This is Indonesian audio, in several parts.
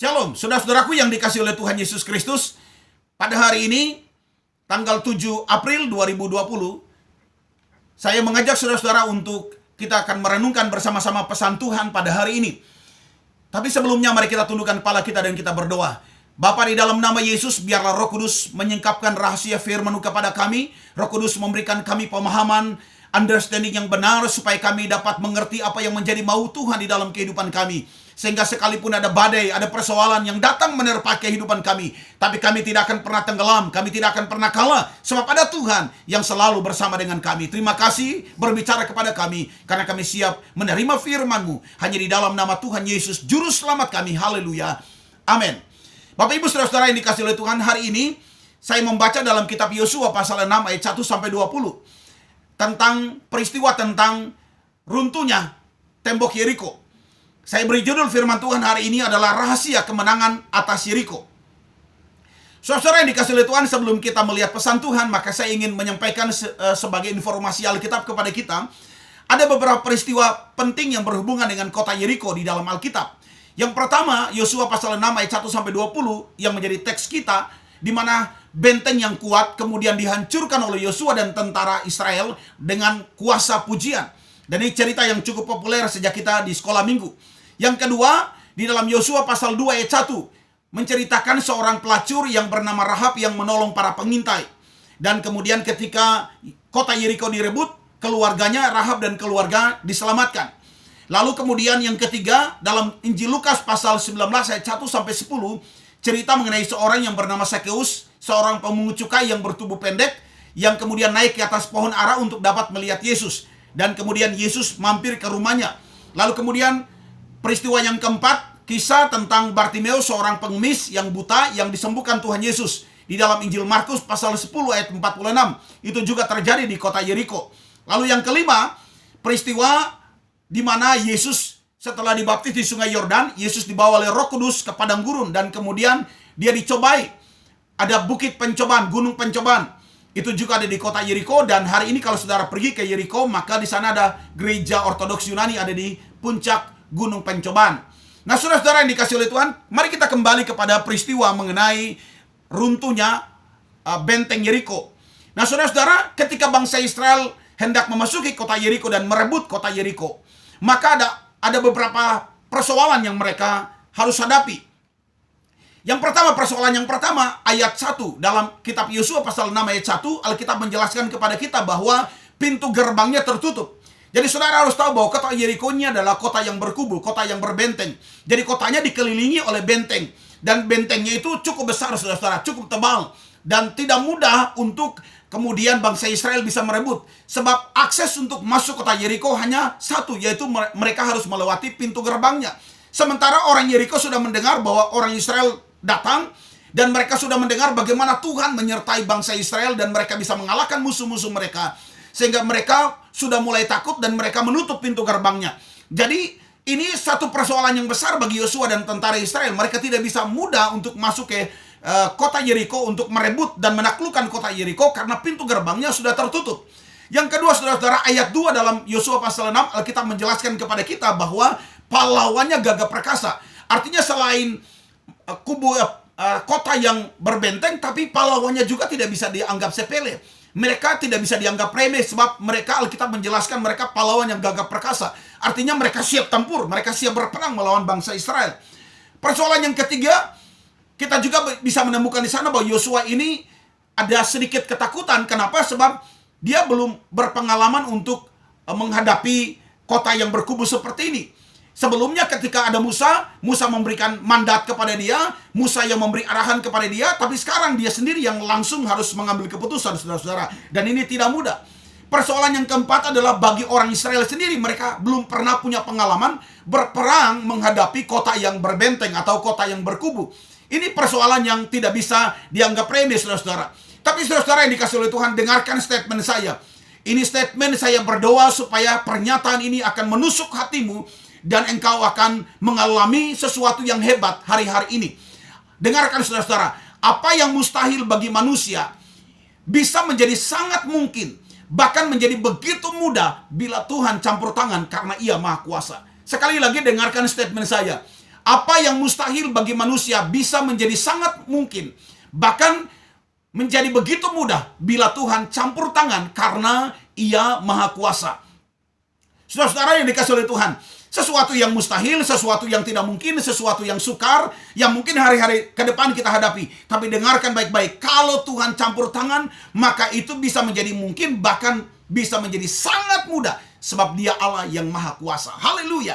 Shalom, saudara-saudaraku yang dikasih oleh Tuhan Yesus Kristus. Pada hari ini, tanggal 7 April 2020, saya mengajak saudara-saudara untuk kita akan merenungkan bersama-sama pesan Tuhan pada hari ini. Tapi sebelumnya mari kita tundukkan kepala kita dan kita berdoa. Bapa, di dalam nama Yesus, biarlah Roh Kudus menyingkapkan rahasia firman-Mu kepada kami. Roh Kudus memberikan kami pemahaman, understanding yang benar, supaya kami dapat mengerti apa yang menjadi mau Tuhan di dalam kehidupan kami. Sehingga sekalipun ada badai, ada persoalan yang datang menerpa kehidupan kami, tapi kami tidak akan pernah tenggelam, kami tidak akan pernah kalah, sebab ada Tuhan yang selalu bersama dengan kami. Terima kasih berbicara kepada kami, karena kami siap menerima firman-Mu, hanya di dalam nama Tuhan Yesus, Juru Selamat kami. Haleluya. Amin. Bapak Ibu saudara-saudara yang dikasih oleh Tuhan, hari ini saya membaca dalam kitab Yosua pasal 6 ayat 1-20 tentang peristiwa tentang runtuhnya tembok Yeriko. Saya beri judul firman Tuhan hari ini adalah rahasia kemenangan atas Yeriko. Saudara yang dikasih oleh Tuhan, sebelum kita melihat pesan Tuhan, maka saya ingin menyampaikan sebagai informasi Alkitab kepada kita. Ada beberapa peristiwa penting yang berhubungan dengan kota Yeriko di dalam Alkitab. Yang pertama, Yosua pasal 6 ayat 1-20 yang menjadi teks kita, di mana benteng yang kuat kemudian dihancurkan oleh Yosua dan tentara Israel dengan kuasa pujian. Dan ini cerita yang cukup populer sejak kita di sekolah minggu. Yang kedua, di dalam Yosua pasal 2 ayat 1 menceritakan seorang pelacur yang bernama Rahab yang menolong para pengintai. Dan kemudian ketika kota Yeriko direbut, keluarganya Rahab dan keluarga diselamatkan. Lalu kemudian yang ketiga, dalam Injil Lukas pasal 19 ayat 1-10 cerita mengenai seorang yang bernama Sakeus, seorang pemungut cukai yang bertubuh pendek, yang kemudian naik ke atas pohon ara untuk dapat melihat Yesus. Dan kemudian Yesus mampir ke rumahnya. Lalu kemudian peristiwa yang keempat, kisah tentang Bartimeus, seorang pengemis yang buta yang disembuhkan Tuhan Yesus. Di dalam Injil Markus pasal 10 ayat 46. Itu juga terjadi di kota Yeriko. Lalu yang kelima, peristiwa di mana Yesus setelah dibaptis di sungai Yordan, Yesus dibawa oleh Roh Kudus ke padang gurun. Dan kemudian dia dicobai. Ada bukit pencobaan, gunung pencobaan. Itu juga ada di kota Yeriko. Dan hari ini kalau saudara pergi ke Yeriko, maka di sana ada gereja Ortodoks Yunani ada di puncak gunung pencobaan. Nah, saudara-saudara yang dikasih oleh Tuhan, mari kita kembali kepada peristiwa mengenai runtuhnya benteng Yeriko. Nah, saudara-saudara, ketika bangsa Israel hendak memasuki kota Yeriko dan merebut kota Yeriko, maka ada beberapa persoalan yang mereka harus hadapi. Yang pertama, persoalan yang pertama, ayat 1 dalam kitab Yosua pasal 6 ayat 1, Alkitab menjelaskan kepada kita bahwa pintu gerbangnya tertutup. Jadi saudara harus tahu bahwa kota Yeriko ini adalah kota yang berkubu, kota yang berbenteng. Jadi kotanya dikelilingi oleh benteng. Dan bentengnya itu cukup besar saudara-saudara, cukup tebal. Dan tidak mudah untuk kemudian bangsa Israel bisa merebut. Sebab akses untuk masuk kota Yeriko hanya satu, yaitu mereka harus melewati pintu gerbangnya. Sementara orang Yeriko sudah mendengar bahwa orang Israel datang, dan mereka sudah mendengar bagaimana Tuhan menyertai bangsa Israel dan mereka bisa mengalahkan musuh-musuh mereka. Sehingga mereka sudah mulai takut dan mereka menutup pintu gerbangnya. Jadi ini satu persoalan yang besar bagi Yosua dan tentara Israel. Mereka tidak bisa mudah untuk masuk ke kota Yeriko untuk merebut dan menaklukkan kota Yeriko karena pintu gerbangnya sudah tertutup. Yang kedua, saudara-saudara, ayat 2 dalam Yosua pasal 6 Alkitab menjelaskan kepada kita bahwa pahlawannya gagah perkasa. Artinya selain kota yang berbenteng, tapi pahlawannya juga tidak bisa dianggap sepele. Mereka tidak bisa dianggap remeh, sebab mereka, Alkitab menjelaskan, mereka pahlawan yang gagah perkasa. Artinya mereka siap tempur, mereka siap berperang melawan bangsa Israel. Persoalan yang ketiga, kita juga bisa menemukan di sana bahwa Yosua ini ada sedikit ketakutan. Kenapa? Sebab dia belum berpengalaman untuk menghadapi kota yang berkubu seperti ini. Sebelumnya ketika ada Musa memberikan mandat kepada dia, Musa yang memberi arahan kepada dia, tapi sekarang dia sendiri yang langsung harus mengambil keputusan, saudara-saudara. Dan ini tidak mudah. Persoalan yang keempat adalah bagi orang Israel sendiri, mereka belum pernah punya pengalaman berperang menghadapi kota yang berbenteng atau kota yang berkubu. Ini persoalan yang tidak bisa dianggap remeh, saudara-saudara. Tapi saudara-saudara yang dikasih oleh Tuhan, dengarkan statement saya. Ini statement saya berdoa supaya pernyataan ini akan menusuk hatimu dan engkau akan mengalami sesuatu yang hebat hari-hari ini. Dengarkan saudara-saudara, apa yang mustahil bagi manusia bisa menjadi sangat mungkin, bahkan menjadi begitu mudah bila Tuhan campur tangan karena Ia Maha Kuasa. Sekali lagi dengarkan statement saya. Apa yang mustahil bagi manusia bisa menjadi sangat mungkin. Bahkan menjadi begitu mudah bila Tuhan campur tangan karena Ia Maha Kuasa. Saudara-saudara yang dikasih oleh Tuhan, sesuatu yang mustahil, sesuatu yang tidak mungkin, sesuatu yang sukar, yang mungkin hari-hari ke depan kita hadapi. Tapi dengarkan baik-baik, kalau Tuhan campur tangan, maka itu bisa menjadi mungkin, bahkan bisa menjadi sangat mudah. Sebab Dia Allah yang Maha Kuasa. Haleluya.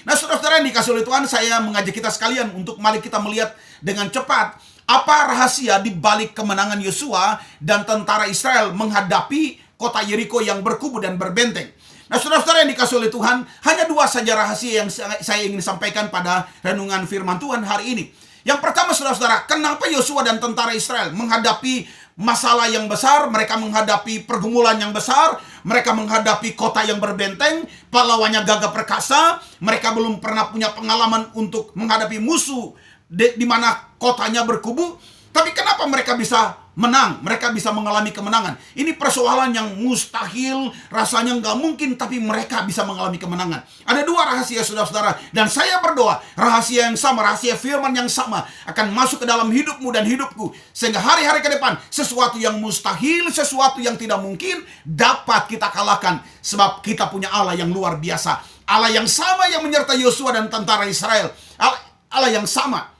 Nah, saudara-saudara yang dikasih oleh Tuhan, saya mengajak kita sekalian untuk mari kita melihat dengan cepat apa rahasia di balik kemenangan Yosua dan tentara Israel menghadapi kota Yeriko yang berkubu dan berbenteng. Nah, saudara-saudara yang dikasih oleh Tuhan, hanya dua saja rahasia yang saya ingin sampaikan pada renungan firman Tuhan hari ini. Yang pertama, saudara-saudara, kenapa Yosua dan tentara Israel menghadapi masalah yang besar, mereka menghadapi pergumulan yang besar, mereka menghadapi kota yang berbenteng, pahlawannya gagah perkasa, mereka belum pernah punya pengalaman untuk menghadapi musuh di mana kotanya berkubu. Tapi kenapa mereka bisa menang? Mereka bisa mengalami kemenangan. Ini persoalan yang mustahil, rasanya nggak mungkin, tapi mereka bisa mengalami kemenangan. Ada dua rahasia, saudara-saudara. Dan saya berdoa, rahasia yang sama, rahasia firman yang sama akan masuk ke dalam hidupmu dan hidupku. Sehingga hari-hari ke depan, sesuatu yang mustahil, sesuatu yang tidak mungkin, dapat kita kalahkan. Sebab kita punya Allah yang luar biasa. Allah yang sama yang menyertai Yosua dan tentara Israel. Allah yang sama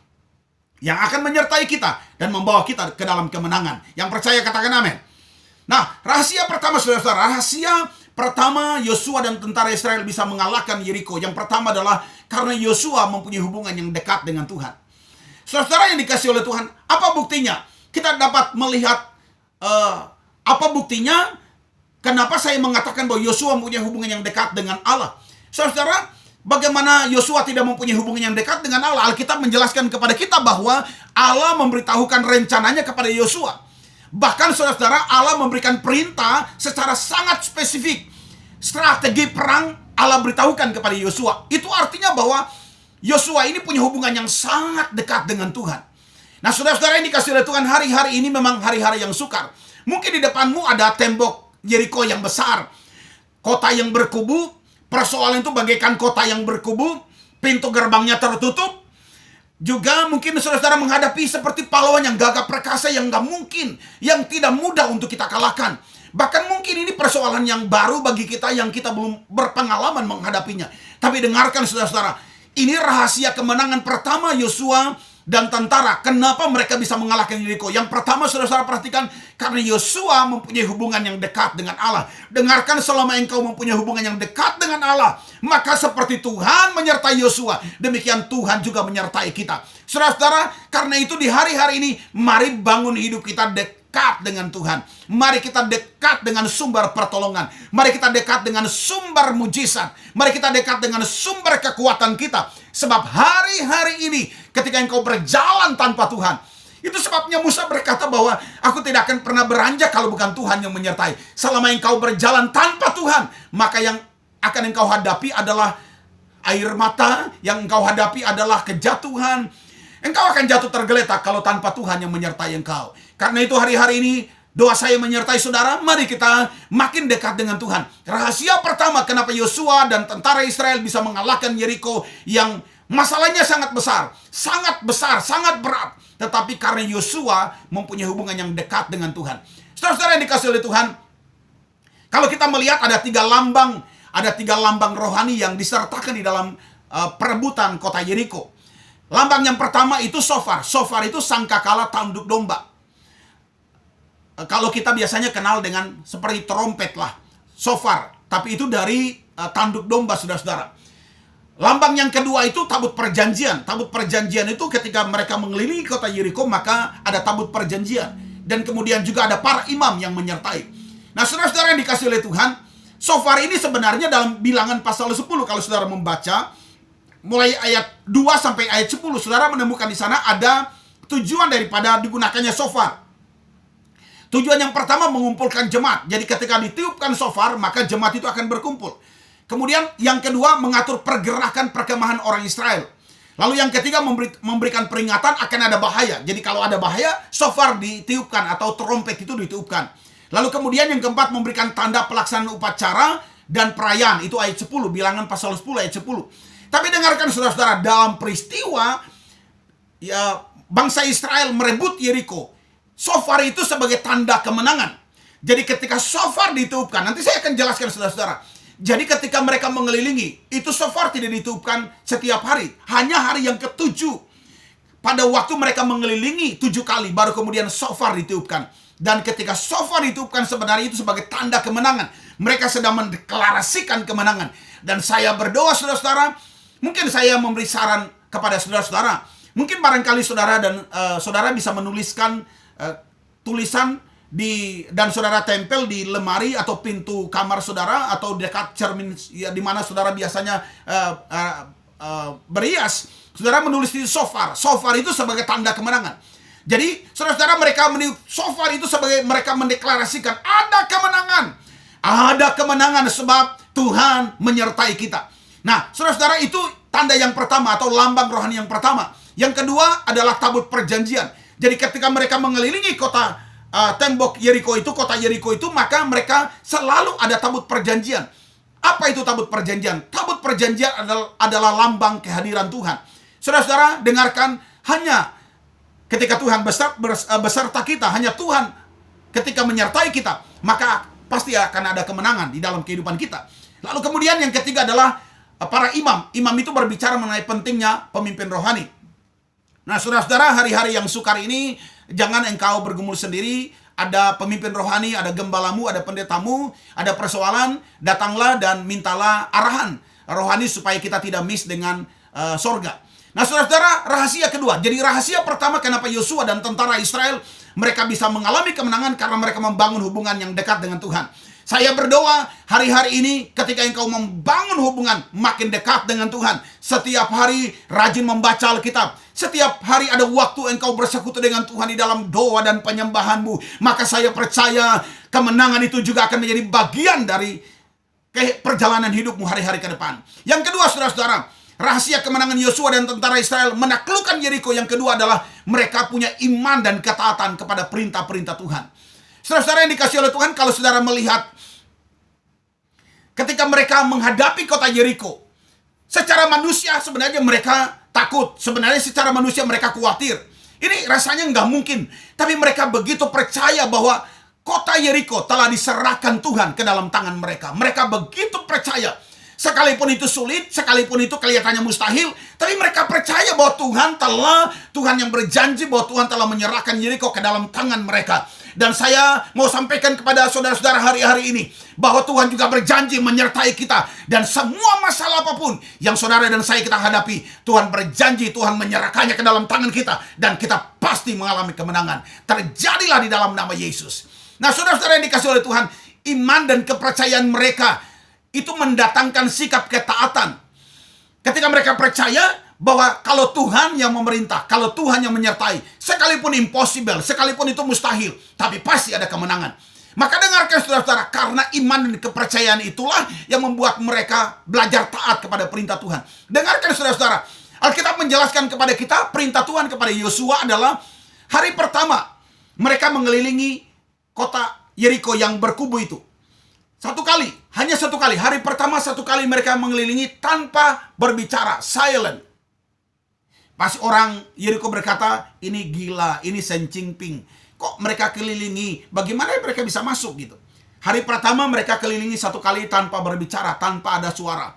yang akan menyertai kita dan membawa kita ke dalam kemenangan. Yang percaya katakan amin. Nah, rahasia pertama, saudara-saudara, rahasia pertama Yosua dan tentara Israel bisa mengalahkan Yeriko. Yang pertama adalah karena Yosua mempunyai hubungan yang dekat dengan Tuhan. Saudara yang dikasih oleh Tuhan, apa buktinya? Kita dapat melihat apa buktinya? Kenapa saya mengatakan bahwa Yosua mempunyai hubungan yang dekat dengan Allah? Saudara, bagaimana Yosua tidak mempunyai hubungan yang dekat dengan Allah? Alkitab menjelaskan kepada kita bahwa Allah memberitahukan rencananya kepada Yosua. Bahkan saudara-saudara, Allah memberikan perintah secara sangat spesifik. Strategi perang Allah beritahukan kepada Yosua. Itu artinya bahwa Yosua ini punya hubungan yang sangat dekat dengan Tuhan. Nah, saudara-saudara yang dikasih oleh Tuhan, hari-hari ini memang hari-hari yang sukar. Mungkin di depanmu ada tembok Yeriko yang besar, kota yang berkubu. Persoalan itu bagaikan kota yang berkubu, pintu gerbangnya tertutup. Juga mungkin saudara-saudara menghadapi seperti pahlawan yang gagah perkasa, yang gak mungkin, yang tidak mudah untuk kita kalahkan. Bahkan mungkin ini persoalan yang baru bagi kita, yang kita belum berpengalaman menghadapinya. Tapi dengarkan saudara-saudara, ini rahasia kemenangan pertama Yosua dan tentara. Kenapa mereka bisa mengalahkan Yeriko? Yang pertama, saudara-saudara perhatikan, karena Yosua mempunyai hubungan yang dekat dengan Allah. Dengarkan, selama engkau mempunyai hubungan yang dekat dengan Allah, maka seperti Tuhan menyertai Yosua, demikian Tuhan juga menyertai kita. Saudara-saudara, karena itu di hari-hari ini, mari bangun hidup kita dekat dengan Tuhan. Mari kita dekat dengan sumber pertolongan. Mari kita dekat dengan sumber mujizat. Mari kita dekat dengan sumber kekuatan kita. Sebab hari-hari ini ketika engkau berjalan tanpa Tuhan, itu sebabnya Musa berkata bahwa aku tidak akan pernah beranjak kalau bukan Tuhan yang menyertai. Selama engkau berjalan tanpa Tuhan, maka yang akan engkau hadapi adalah air mata, yang engkau hadapi adalah kejatuhan. Engkau akan jatuh tergeletak kalau tanpa Tuhan yang menyertai engkau. Karena itu hari-hari ini doa saya menyertai saudara, mari kita makin dekat dengan Tuhan. Rahasia pertama kenapa Yosua dan tentara Israel bisa mengalahkan Yeriko yang masalahnya sangat besar, sangat berat. Tetapi karena Yosua mempunyai hubungan yang dekat dengan Tuhan. Saudara-saudara yang dikasih oleh Tuhan, kalau kita melihat ada tiga lambang rohani yang disertakan di dalam perebutan kota Yeriko. Lambang yang pertama itu shofar. Shofar itu sangkakala tanduk domba. Kalau kita biasanya kenal dengan seperti trompet lah, shofar. Tapi itu dari tanduk domba, saudara-saudara. Lambang yang kedua itu tabut perjanjian. Tabut perjanjian itu ketika mereka mengelilingi kota Yeriko, maka ada tabut perjanjian. Dan kemudian juga ada para imam yang menyertai. Nah, saudara-saudara yang dikasih oleh Tuhan, shofar ini sebenarnya dalam Bilangan pasal 10, kalau saudara membaca, mulai ayat 2 sampai ayat 10, saudara menemukan di sana ada tujuan daripada digunakannya shofar. Tujuan yang pertama mengumpulkan jemaat. Jadi ketika ditiupkan shofar, maka jemaat itu akan berkumpul. Kemudian yang kedua mengatur pergerakan perkemahan orang Israel. Lalu yang ketiga memberikan peringatan akan ada bahaya. Jadi kalau ada bahaya, shofar ditiupkan atau trompet itu ditiupkan. Lalu kemudian yang keempat memberikan tanda pelaksanaan upacara dan perayaan. Itu ayat 10, Bilangan pasal 10 ayat 10. Tapi dengarkan saudara-saudara, dalam peristiwa ya bangsa Israel merebut Yeriko, shofar itu sebagai tanda kemenangan. Jadi ketika shofar ditiupkan, nanti saya akan jelaskan saudara-saudara. Jadi ketika mereka mengelilingi, itu shofar tidak ditiupkan setiap hari, hanya hari yang ketujuh. Pada waktu mereka mengelilingi 7 kali, baru kemudian shofar ditiupkan. Dan ketika shofar ditiupkan, sebenarnya itu sebagai tanda kemenangan. Mereka sedang mendeklarasikan kemenangan. Dan saya berdoa saudara-saudara, mungkin saya memberi saran kepada saudara-saudara. Mungkin barangkali saudara dan saudara bisa menuliskan tulisan dan saudara tempel di lemari atau pintu kamar saudara, atau dekat cermin ya, di mana saudara biasanya berias. Saudara menulis di shofar. Shofar itu sebagai tanda kemenangan. Jadi saudara-saudara, mereka meniup shofar itu sebagai mereka mendeklarasikan ada kemenangan. Ada kemenangan sebab Tuhan menyertai kita. Nah, saudara-saudara, itu tanda yang pertama atau lambang rohani yang pertama. Yang kedua adalah tabut perjanjian. Jadi ketika mereka mengelilingi kota tembok Yeriko itu, kota Yeriko itu, maka mereka selalu ada tabut perjanjian. Apa itu tabut perjanjian? Tabut perjanjian adalah lambang kehadiran Tuhan. Saudara-saudara, dengarkan, hanya ketika Tuhan beserta kita, hanya Tuhan ketika menyertai kita, maka pasti akan ada kemenangan di dalam kehidupan kita. Lalu kemudian yang ketiga adalah para imam. Imam itu berbicara mengenai pentingnya pemimpin rohani. Nah, saudara-saudara, hari-hari yang sukar ini, jangan engkau bergumul sendiri. Ada pemimpin rohani, ada gembalamu, ada pendetamu, ada persoalan, datanglah dan mintalah arahan rohani supaya kita tidak miss dengan sorga. Nah, saudara-saudara, rahasia kedua. Jadi rahasia pertama kenapa Yosua dan tentara Israel mereka bisa mengalami kemenangan, karena mereka membangun hubungan yang dekat dengan Tuhan. Saya berdoa hari-hari ini ketika engkau membangun hubungan makin dekat dengan Tuhan. Setiap hari rajin membaca Alkitab. Setiap hari ada waktu engkau bersekutu dengan Tuhan di dalam doa dan penyembahanmu. Maka saya percaya kemenangan itu juga akan menjadi bagian dari perjalanan hidupmu hari-hari ke depan. Yang kedua, saudara-saudara, rahasia kemenangan Yosua dan tentara Israel menaklukkan Yeriko yang kedua adalah mereka punya iman dan ketaatan kepada perintah-perintah Tuhan. Saudara-saudara yang dikasihi oleh Tuhan, kalau saudara melihat ketika mereka menghadapi kota Yeriko, secara manusia sebenarnya mereka takut. Sebenarnya secara manusia mereka khawatir. Ini rasanya nggak mungkin. Tapi mereka begitu percaya bahwa kota Yeriko telah diserahkan Tuhan ke dalam tangan mereka. Mereka begitu percaya. Sekalipun itu sulit, sekalipun itu kelihatannya mustahil, tapi mereka percaya bahwa Tuhan yang berjanji bahwa Tuhan telah menyerahkan Yeriko ke dalam tangan mereka. Dan saya mau sampaikan kepada saudara-saudara hari-hari ini bahwa Tuhan juga berjanji menyertai kita. Dan semua masalah apapun yang saudara dan saya kita hadapi, Tuhan berjanji Tuhan menyerahkannya ke dalam tangan kita. Dan kita pasti mengalami kemenangan. Terjadilah di dalam nama Yesus. Nah, saudara-saudara yang dikasih oleh Tuhan, iman dan kepercayaan mereka itu mendatangkan sikap ketaatan. Ketika mereka percaya bahwa kalau Tuhan yang memerintah, kalau Tuhan yang menyertai, sekalipun impossible, sekalipun itu mustahil, tapi pasti ada kemenangan. Maka dengarkan saudara-saudara, karena iman dan kepercayaan itulah yang membuat mereka belajar taat kepada perintah Tuhan. Dengarkan saudara-saudara, Alkitab menjelaskan kepada kita, perintah Tuhan kepada Yosua adalah hari pertama mereka mengelilingi kota Yeriko yang berkubu itu. Hanya satu kali. Hari pertama satu kali mereka mengelilingi tanpa berbicara, silent. Pasti orang Yeriko berkata, ini gila, ini sencingping. Kok mereka kelilingi? Bagaimana mereka bisa masuk gitu? Hari pertama mereka kelilingi satu kali tanpa berbicara, tanpa ada suara.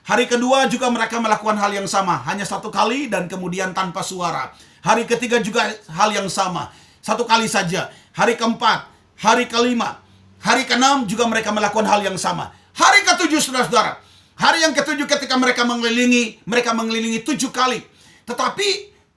Hari kedua juga mereka melakukan hal yang sama, hanya satu kali dan kemudian tanpa suara. Hari ketiga juga hal yang sama, satu kali saja. Hari keempat, hari kelima, hari keenam juga mereka melakukan hal yang sama. Hari ketujuh, saudara-saudara. Hari yang ketujuh ketika mereka mengelilingi 7 kali. Tetapi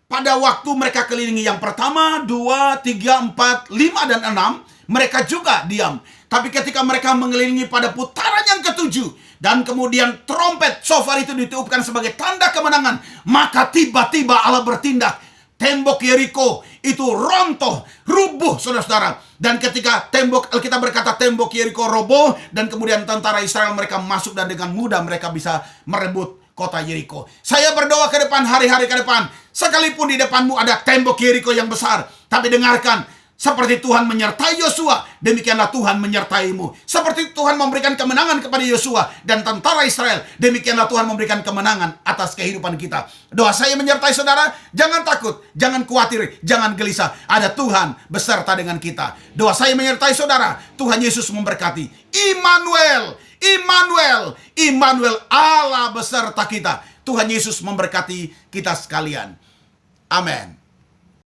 pada waktu mereka kelilingi yang pertama, 2, 3, 4, 5, dan 6, mereka juga diam. Tapi ketika mereka mengelilingi pada putaran yang ketujuh, dan kemudian trompet shofar itu ditiupkan sebagai tanda kemenangan, maka tiba-tiba Allah bertindak. Tembok Yeriko itu rontoh, rubuh, saudara-saudara. Dan ketika Alkitab berkata tembok Yeriko roboh, dan kemudian tentara Israel mereka masuk dan dengan mudah mereka bisa merebut kota Yeriko. Saya berdoa ke depan, hari-hari ke depan, sekalipun di depanmu ada tembok Yeriko yang besar, tapi dengarkan, Seperti Tuhan menyertai Yosua, demikianlah Tuhan menyertaimu. Seperti Tuhan memberikan kemenangan kepada Yosua dan tentara Israel, demikianlah Tuhan memberikan kemenangan atas kehidupan kita. Doa saya menyertai saudara, jangan takut, jangan khawatir, jangan gelisah. Ada Tuhan beserta dengan kita. Doa saya menyertai saudara, Tuhan Yesus memberkati. Immanuel, Immanuel, Immanuel, Allah beserta kita. Tuhan Yesus memberkati kita sekalian. Amin.